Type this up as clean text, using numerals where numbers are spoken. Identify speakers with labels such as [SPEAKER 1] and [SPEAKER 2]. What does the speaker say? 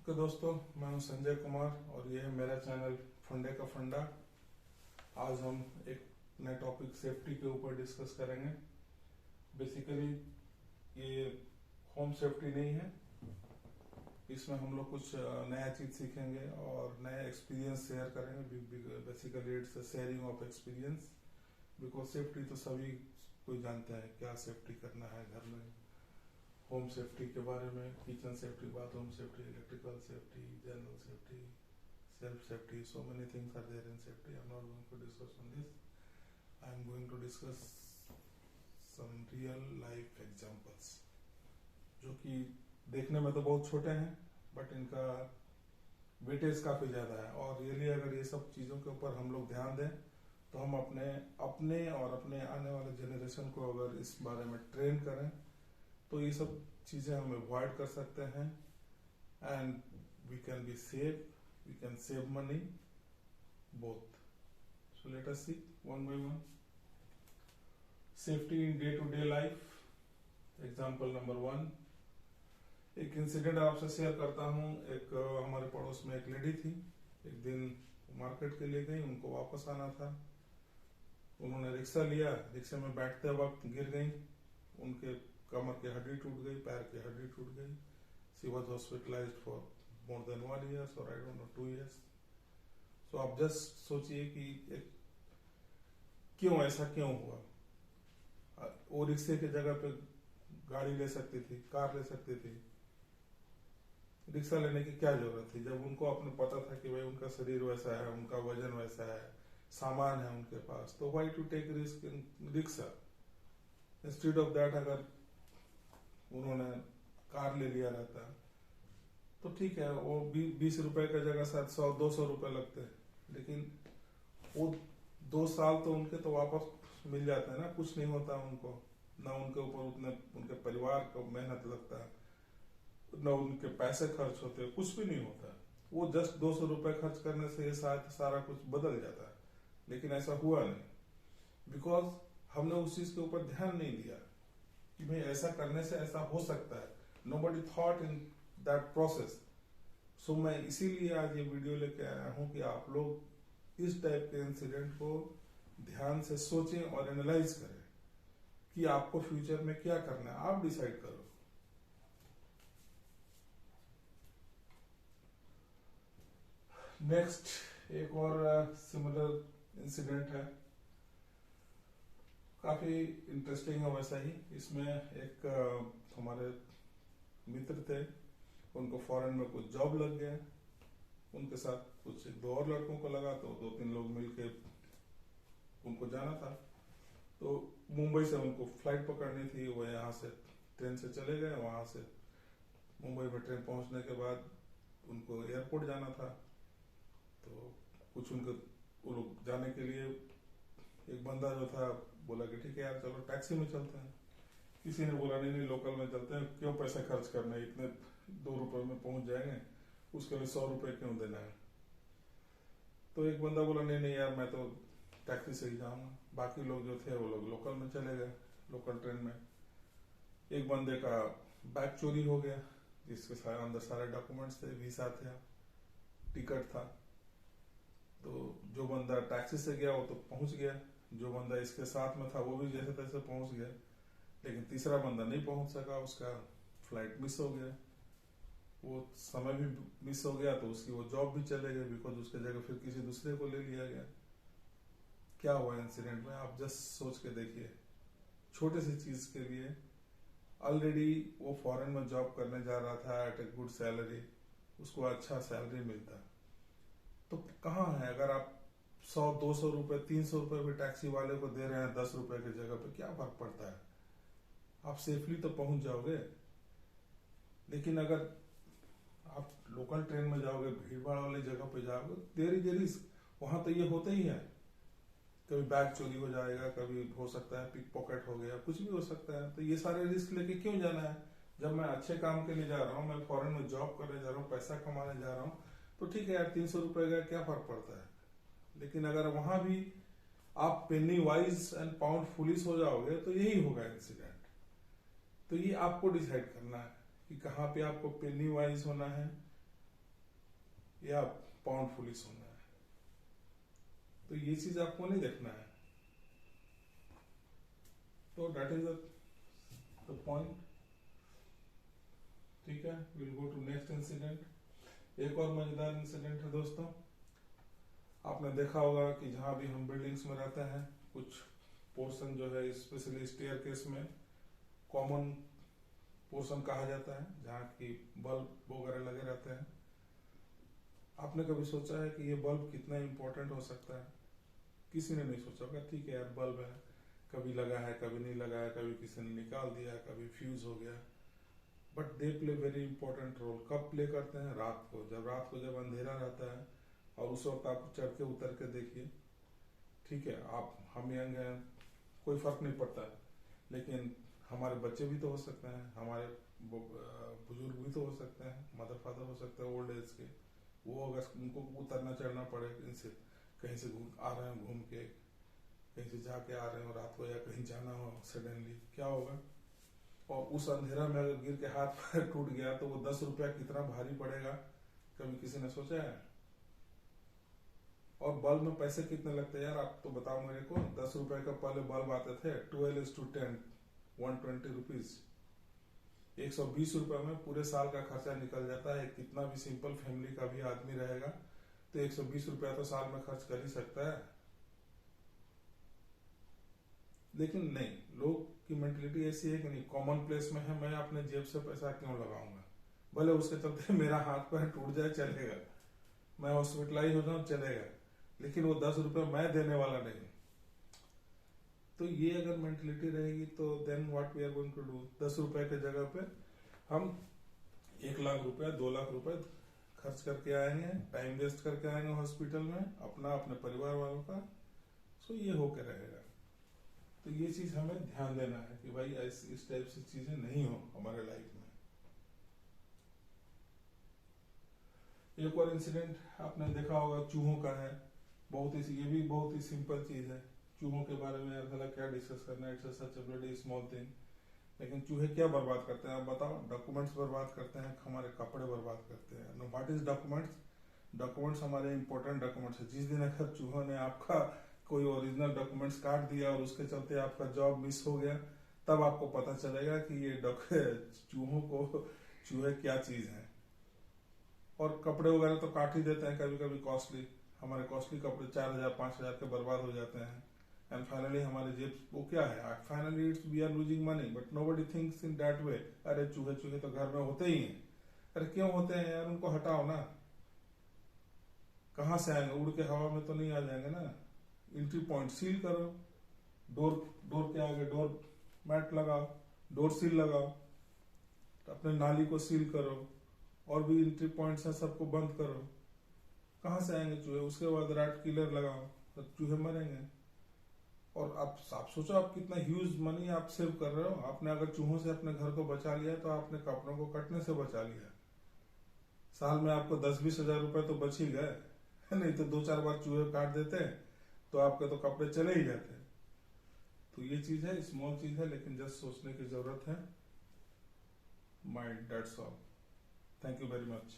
[SPEAKER 1] Okay दोस्तों, मैं हूं संजय कुमार और ये है मेरा चैनल फंडे का फंडा। आज हम एक नए टॉपिक सेफ्टी के ऊपर डिस्कस करेंगे। बेसिकली ये होम सेफ्टी नहीं है, इसमें हम लोग कुछ नया चीज सीखेंगे और नया एक्सपीरियंस शेयर करेंगे। Basically it's sharing of experience, because safety तो सभी कोई जानता है क्या सेफ्टी करना है घर में। होम सेफ्टी के बारे में, kitchen safety, bathroom safety, electrical safety, general safety, self safety, so many things are there in safety. I'm not going to discuss on this. I'm going to discuss some real life examples जो कि देखने में तो बहुत छोटे हैं but इनका weightage काफी ज्यादा है। और रियली अगर ये सब चीजों के ऊपर हम लोग ध्यान दें तो हम अपने और अपने आने वाले जनरेशन को अगर इस बारे में ट्रेन करें तो ये सब चीजें हम अवॉइड कर सकते हैं and we can be safe, we can save money both. So let us see one by one. Safety in day to day life. Example number 1, एक इंसिडेंट आपसे शेयर करता हूं। एक हमारे पड़ोस में एक लेडी थी। एक दिन मार्केट के लिए गई, उनको वापस आना था। उन्होंने रिक्शा लिया, रिक्शे में बैठते वक्त गिर गई, उनके कमर की हड्डी टूट गई, पैर की हड्डी टूट गई। She was hospitalised for more than 1 year और आई डोंट नो 2 years। सो आप जस्ट सोचिए कि क्यों ऐसा क्यों हुआ। वो रिक्शे की जगह पे गाड़ी ले सकती थी, कार ले सकती थी, रिक्शा लेने की क्या जरूरत थी जब उनको अपने पता था कि भाई उनका शरीर वैसा है, उनका वजन वैसा है, सामान है उनके पास, तो why to take risk in rickshaw. Instead of that अगर उन्होंने कार ले लिया रहता तो ठीक है, वो 20 रुपए का जगह शायद 100-200 रुपए लगते हैं, लेकिन वो 2 साल तो उनके तो वापस मिल जाते हैं ना। कुछ नहीं होता उनको, ना उनके ऊपर उतने उनके परिवार को मेहनत लगता है, ना उनके पैसे खर्च होते हैं, कुछ भी नहीं होता। वो जस्ट 200 रुपए खर्च करने से ये सारा कुछ बदल जाता है। लेकिन ऐसा हुआ नहीं, बिकॉज हमने उस चीज के ऊपर ध्यान नहीं दिया कि भाई ऐसा करने से ऐसा हो सकता है। Nobody thought in that process. So मैं इसीलिए आज ये वीडियो लेके आया हूं कि आप लोग इस टाइप के इंसिडेंट को ध्यान से सोचें और एनालाइज करें कि आपको फ्यूचर में क्या करना है, आप डिसाइड करो। नेक्स्ट एक और सिमिलर इंसिडेंट है, काफी इंटरेस्टिंग है वैसा ही। इसमें एक हमारे मित्र थे, उनको फॉरेन में कुछ जॉब लग गया। उनके साथ कुछ 2 और लड़कों को लगा, तो 2-3 लोग मिलके उनको जाना था। तो मुंबई से उनको फ्लाइट पकड़नी थी। वो यहाँ से ट्रेन से चले गए। वहां से मुंबई में ट्रेन पहुंचने के बाद उनको एयरपोर्ट जाना था। तो कुछ उनको वो लोग जाने के लिए, एक बंदा जो था बोला कि ठीक है यार चलो टैक्सी में चलते हैं। किसी ने बोला नहीं लोकल में चलते हैं, क्यों पैसे खर्च करने, इतने 2 रुपए में पहुंच जाएंगे, उसके लिए 100 रुपए क्यों देना है। तो एक बंदा बोला नहीं यार मैं तो टैक्सी से ही जाऊंगा। बाकी लोग जो थे वो लोग लोकल में चले गए, लोकल ट्रेन में। एक बंदे का बैग चोरी हो गया, जिसके अंदर सारे डॉक्यूमेंट्स थे, वीसा थे, टिकट था। तो जो बंदा टैक्सी से गया वो तो पहुंच गया, जो बंदा इसके साथ में था वो भी जैसे तैसे पहुंच गया, लेकिन तीसरा बंदा नहीं पहुंच सका। उसका फ्लाइट मिस हो गया, वो समय भी मिस हो गया, तो उसकी वो जॉब भी चले गई, बिकॉज उसके जगह फिर किसी दूसरे को ले लिया गया। क्या हुआ इंसिडेंट में आप जस्ट सोच के देखिए। छोटे सी चीज के लिए ऑलरेडी वो फॉरेन में जॉब करने जा रहा था एट ए गुड सैलरी, उसको अच्छा सैलरी मिलता। तो कहाँ है, अगर आप 100-200 रुपए 300 रुपए भी टैक्सी वाले को दे रहे हैं 10 रुपए की जगह पे, क्या फर्क पड़ता है, आप सेफली तो पहुंच जाओगे। लेकिन अगर आप लोकल ट्रेन में जाओगे, भीड़भाड़ वाली जगह पे जाओगे, देर रिस्क। वहां तो ये होता ही है, कभी बैग चोरी हो जाएगा, कभी हो सकता है पिक पॉकेट हो गया, कुछ भी हो सकता है। तो ये सारे रिस्क लेके क्यों जाना है, जब मैं अच्छे काम के लिए जा रहा हूँ, मैं फॉरेन में जॉब करने जा रहा हूँ, पैसा कमाने जा रहा हूँ, तो ठीक है यार 300 रुपए का क्या फर्क पड़ता है। लेकिन अगर वहां भी आप पेनी वाइज एंड पाउंड फुलिश हो जाओगे तो यही होगा इंसिडेंट। तो ये आपको डिसाइड करना है कि कहाँ पे आपको पेनी वाइज होना है या पाउंड फुलिश होना है। तो ये चीज आपको नहीं देखना है। तो दैट इज द पॉइंट। ठीक है, will go to next incident. एक और मजेदार इंसिडेंट है दोस्तों। आपने देखा होगा कि जहां भी हम बिल्डिंग्स में रहते हैं, कुछ पोर्शन जो है स्पेशली स्टेयरकेस में कॉमन पोर्शन कहा जाता है, जहाँ की बल्ब वगैरह लगे रहते हैं। आपने कभी सोचा है कि ये बल्ब कितना इम्पोर्टेंट हो सकता है? किसी ने नहीं सोचा होगा। ठीक है यार, बल्ब है, कभी लगा है कभी नहीं लगा है, कभी किसी ने निकाल दिया, कभी फ्यूज हो गया। But they play very important role. कब प्ले करते हैं? रात को। जब अंधेरा रहता है और उस वक्त आप चढ़ के उतर के देखिए। ठीक है, हम यंग हैं, कोई फर्क नहीं पड़ता, लेकिन हमारे बच्चे भी तो हो सकते हैं, हमारे बुजुर्ग भी तो हो सकते हैं, मदर फादर हो सकते हैं ओल्ड एज के। वो अगर उनको उतरना चढ़ना पड़े इनसे, कहीं से आ रहे हैं घूम के, कहीं से जाके आ रहे हो रात को, या कहीं जाना हो सडनली, क्या होगा? और उस अंधेरा में अगर गिर के हाथ पैर टूट गया तो वो 10 रुपया कितना भारी पड़ेगा, कभी किसी ने सोचा है? और बल्ब में पैसे कितने लगते हैं यार, आप तो बताओ मेरे को। 10 रुपए का पहले बल्ब आते थे, 12:10, 120 रुपीज। 120 रुपए में पूरे साल का खर्चा निकल जाता है। कितना भी सिंपल फैमिली का भी आदमी रहेगा तो 120 रुपया तो साल में खर्च कर ही सकता है। लेकिन नहीं, लोग की मेंटलिटी ऐसी है कि नहीं, कॉमन प्लेस में है, मैं अपने जेब से पैसा क्यों लगाऊंगा? भले उसके चलते मेरा हाथ पैर टूट जाए चलेगा, मैं हॉस्पिटलाइज हो जाऊं चलेगा, लेकिन वो 10 रुपए मैं देने वाला नहीं। तो ये अगर मेंटलिटी रहेगी तो then what we are going to do. 10 रुपए के जगह पे हम 1 लाख रुपए, 2 लाख रुपए खर्च करके आएंगे, टाइम वेस्ट करके आएंगे हॉस्पिटल में अपना, अपने परिवार वालों का। सो ये होके रहेगा। तो ये चीज हमें ध्यान देना है कि भाई इस टाइप से चीजें नहीं हो हमारे लाइफ में। एक और इंसिडेंट आपने देखा होगा, चूहों का है। ये भी बहुत ही सिंपल चीज है। चूहों के बारे में यार भला क्या डिस्कस करना है, it's such a very small thing. लेकिन चूहे क्या बर्बाद करते हैं आप बताओ? डॉक्यूमेंट्स बर्बाद करते हैं, हमारे कपड़े बर्बाद करते हैं। No, what is documents? Documents हमारे इंपॉर्टेंट डॉक्यूमेंट्स है। जिस दिन अगर चूहों ने आपका कोई ओरिजिनल डॉक्यूमेंट्स काट दिया और उसके चलते आपका जॉब मिस हो गया, तब आपको पता चलेगा कि ये चूहे क्या चीज है। और कपड़े वगैरह तो काट ही देते हैं कभी कभी, कॉस्टली, हमारे कॉस्टली कपड़े 4,000 5,000 के बर्बाद हो जाते हैं। एंड फाइनली हमारे जेब वो क्या है, finally it's we are losing money, but nobody thinks in that way. अरे चूहे तो घर में होते ही हैं। अरे क्यों होते हैं यार, उनको हटाओ ना। कहाँ से आएंगे? उड़ के हवा में तो नहीं आ जाएंगे ना। एंट्री पॉइंट सील करो, डोर के आगे डोर मैट लगाओ, डोर सील लगाओ, अपने नाली को सील करो, और भी एंट्री पॉइंट्स हैं सबको बंद करो। कहाँ से आएंगे चूहे? उसके बाद रैट किलर लगाओ, तो चूहे मरेंगे। और आप सोचो आप कितना ह्यूज मनी आप सेव कर रहे हो। आपने अगर चूहों से अपने घर को बचा लिया तो आपने कपड़ों को कटने से बचा लिया। साल में आपको 10-20 हजार रुपए तो बच ही गए। नहीं तो 2-4 बार चूहे काट देते तो आपके तो कपड़े चले ही जाते। तो ये चीज है, स्मॉल चीज है, लेकिन जस्ट सोचने की जरूरत है। Mind, that's all. Thank you very much.